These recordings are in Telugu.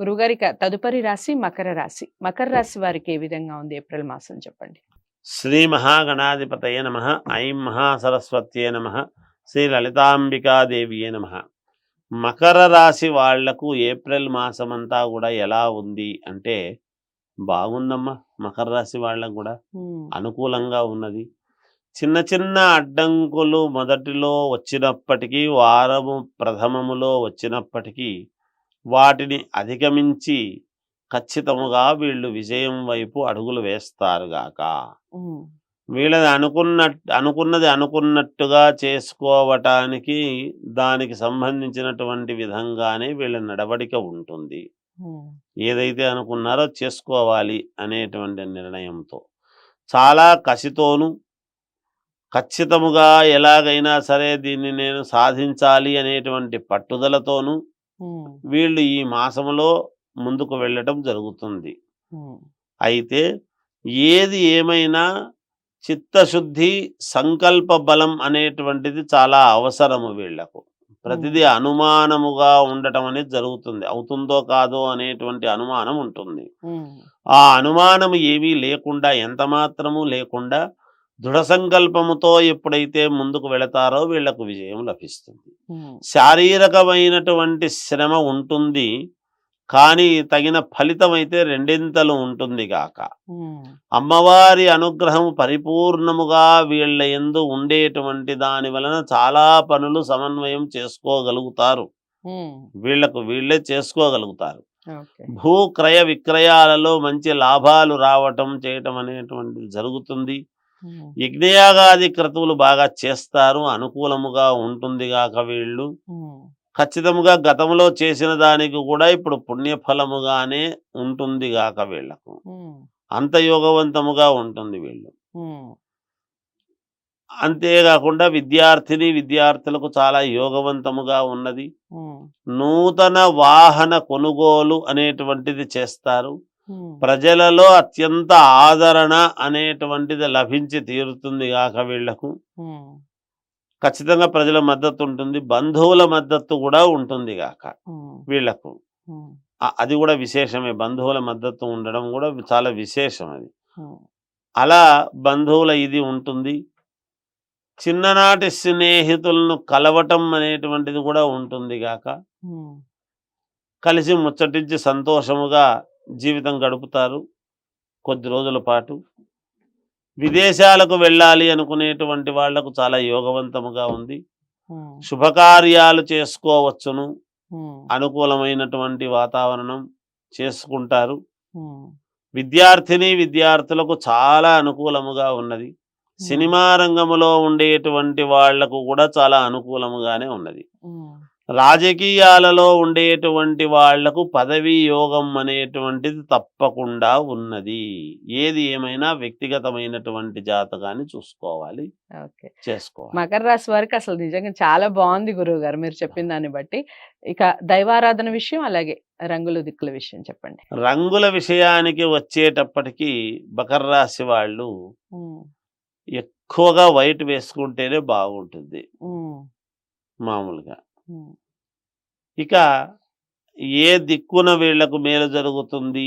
గురుగారు ఇక తదుపరి రాశి మకర రాశి. మకర రాశి వారికి ఏ విధంగా ఉంది ఏప్రిల్ మాసం చెప్పండి? శ్రీ మహాగణాధిపతయ నమ. ఐం మహాసరస్వత్యే నమ. శ్రీ లలితాంబికాదేవియే నమ. మకర రాశి వాళ్లకు ఏప్రిల్ మాసమంతా కూడా ఎలా ఉంది అంటే బాగుందమ్మా. మకర రాశి వాళ్ళకు కూడా అనుకూలంగా ఉన్నది. చిన్న చిన్న అడ్డంకులు మొదటిలో వచ్చినప్పటికీ, వారము ప్రథమములో వచ్చినప్పటికీ వాటిని అధిగమించి ఖచ్చితముగా వీళ్ళు విజయం వైపు అడుగులు వేస్తారుగాక. వీళ్ళది అనుకున్నది అనుకున్నట్టుగా చేసుకోవటానికి దానికి సంబంధించినటువంటి విధంగానే వీళ్ళ నడవడిక ఉంటుంది. ఏదైతే అనుకున్నారో చేసుకోవాలి అనేటువంటి నిర్ణయంతో, చాలా కసితోనూ ఖచ్చితముగా ఎలాగైనా సరే దీన్ని నేను సాధించాలి అనేటువంటి పట్టుదలతోనూ వీళ్ళు ఈ మాసంలో ముందుకు వెళ్ళటం జరుగుతుంది. అయితే ఏది ఏమైనా చిత్తశుద్ధి, సంకల్ప బలం అనేటువంటిది చాలా అవసరము వీళ్లకు. ప్రతిదీ అనుమానముగా ఉండటం అనేది జరుగుతుంది. అవుతుందో కాదో అనేటువంటి అనుమానం ఉంటుంది. ఆ అనుమానము ఏమీ లేకుండా, ఎంత మాత్రము లేకుండా దృఢ సంకల్పముతో ఎప్పుడైతే ముందుకు వెళతారో వీళ్లకు విజయం లభిస్తుంది. శారీరకమైనటువంటి శ్రమ ఉంటుంది, కానీ తగిన ఫలితం అయితే రెండింతలు ఉంటుంది గాక. అమ్మవారి అనుగ్రహం పరిపూర్ణముగా వీళ్ళ యందు ఉండేటువంటి దాని వలన చాలా పనులు సమన్వయం చేసుకోగలుగుతారు. వీళ్లకు వీళ్ళే చేసుకోగలుగుతారు. భూ క్రయ విక్రయాలలో మంచి లాభాలు రావటం చేయటం అనేటువంటిది జరుగుతుంది. యజ్ఞయాగాది క్రతువులు బాగా చేస్తారు, అనుకూలముగా ఉంటుంది గాక. వీళ్ళు ఖచ్చితముగా గతంలో చేసిన దానికి కూడా ఇప్పుడు పుణ్యఫలముగానే ఉంటుంది గాక. వీళ్లకు అంత యోగవంతముగా ఉంటుంది వీళ్ళు. అంతేకాకుండా విద్యార్థులకు చాలా యోగవంతముగా ఉన్నది. నూతన వాహన కొనుగోలు అనేటువంటిది చేస్తారు. ప్రజలలో అత్యంత ఆదరణ అనేటువంటిది లభించి తీరుతుంది గాక. వీళ్లకు ఖచ్చితంగా ప్రజల మద్దతు ఉంటుంది, బంధువుల మద్దతు కూడా ఉంటుంది గాక. వీళ్లకు అది కూడా విశేషమే. బంధువుల మద్దతు ఉండడం కూడా చాలా విశేషం. అది అలా బంధువుల ఇది ఉంటుంది. చిన్ననాటి స్నేహితులను కలవటం అనేటువంటిది కూడా ఉంటుంది గాక. కలిసి ముచ్చటించి సంతోషముగా జీవితం గడుపుతారు కొద్ది రోజుల పాటు. విదేశాలకు వెళ్ళాలి అనుకునేటువంటి వాళ్లకు చాలా యోగవంతముగా ఉంది. శుభకార్యాలు చేసుకోవచ్చును, అనుకూలమైనటువంటి వాతావరణం చేసుకుంటారు. విద్యార్థులకు చాలా అనుకూలముగా ఉన్నది. సినిమా రంగములో ఉండేటువంటి వాళ్లకు కూడా చాలా అనుకూలముగానే ఉన్నది. రాజకీయాలలో ఉండేటువంటి వాళ్లకు పదవీ యోగం అనేటువంటిది తప్పకుండా ఉన్నది. ఏది ఏమైనా వ్యక్తిగతమైనటువంటి జాతకాన్ని చూసుకోవాలి, చేసుకోవాలి. మకర రాశి వారికి అసలు నిజంగా చాలా బాగుంది గురువు గారు మీరు చెప్పిన దాన్ని బట్టి. ఇక దైవారాధన విషయం, అలాగే రంగుల దిక్కుల విషయం చెప్పండి. రంగుల విషయానికి వచ్చేటప్పటికి మకర రాశి వాళ్ళు ఎక్కువగా వైట్ వేసుకుంటేనే బాగుంటుంది మామూలుగా. ఇక ఏ దిక్కున వీళ్లకు మేలు జరుగుతుంది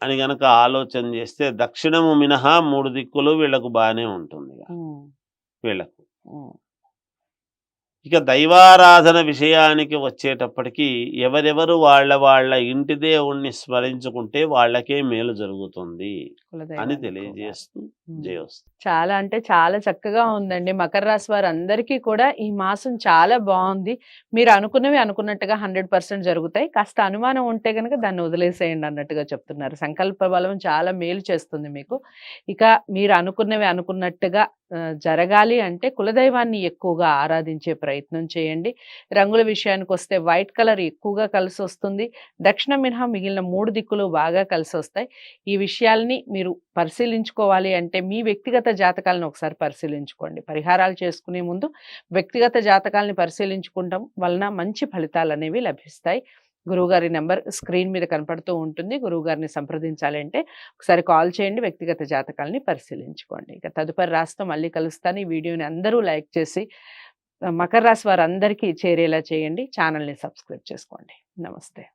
అని గనక ఆలోచన చేస్తే దక్షిణము మినహా 3 దిక్కులు వీళ్లకు బాగానే ఉంటుంది వీళ్లకు. ఇక దైవారాధన విషయానికి వచ్చేటప్పటికి ఎవరెవరు వాళ్ళ ఇంటి దేవుణ్ణి స్మరించుకుంటే వాళ్ళకే మేలు జరుగుతుంది అని తెలియజేస్తూ జయోస్తు. చాలా అంటే చాలా చక్కగా ఉందండి. మకర రాశి వారు అందరికీ కూడా ఈ మాసం చాలా బాగుంది. మీరు అనుకున్నవి అనుకున్నట్టుగా 100% జరుగుతాయి. కాస్త అనుమానం ఉంటే కనుక దాన్ని వదిలేసేయండి అన్నట్టుగా చెప్తున్నారు. సంకల్ప బలం చాలా మేలు చేస్తుంది మీకు. ఇక మీరు అనుకున్నవి అనుకున్నట్టుగా జరగాలి అంటే కులదైవాన్ని ఎక్కువగా ఆరాధించే ప్రయత్నం చేయండి. రంగుల విషయానికి వస్తే వైట్ కలర్ ఎక్కువగా కలిసి వస్తుంది. దక్షిణ మినహా మిగిలిన 3 దిక్కులు బాగా కలిసి వస్తాయి. ఈ విషయాల్ని మీరు పరిశీలించుకోవాలి అంటే మీ వ్యక్తిగత జాతకాలను ఒకసారి పరిశీలించుకోండి. పరిహారాలు చేసుకునే ముందు వ్యక్తిగత జాతకాలని పరిశీలించుకుంటాం వలన మంచి ఫలితాలు అనేవి లభిస్తాయి. గురువుగారి నెంబర్ స్క్రీన్ మీద కనపడుతూ ఉంటుంది. గురువుగారిని సంప్రదించాలి అంటే ఒకసారి కాల్ చేయండి, వ్యక్తిగత జాతకాలని పరిశీలించుకోండి. ఇక తదుపరి రాశితో మళ్ళీ కలుస్తాను. ఈ వీడియోని అందరూ లైక్ చేసి మకర రాశి వారందరికీ చేరేలా చేయండి. ఛానల్ని సబ్స్క్రైబ్ చేసుకోండి. నమస్తే.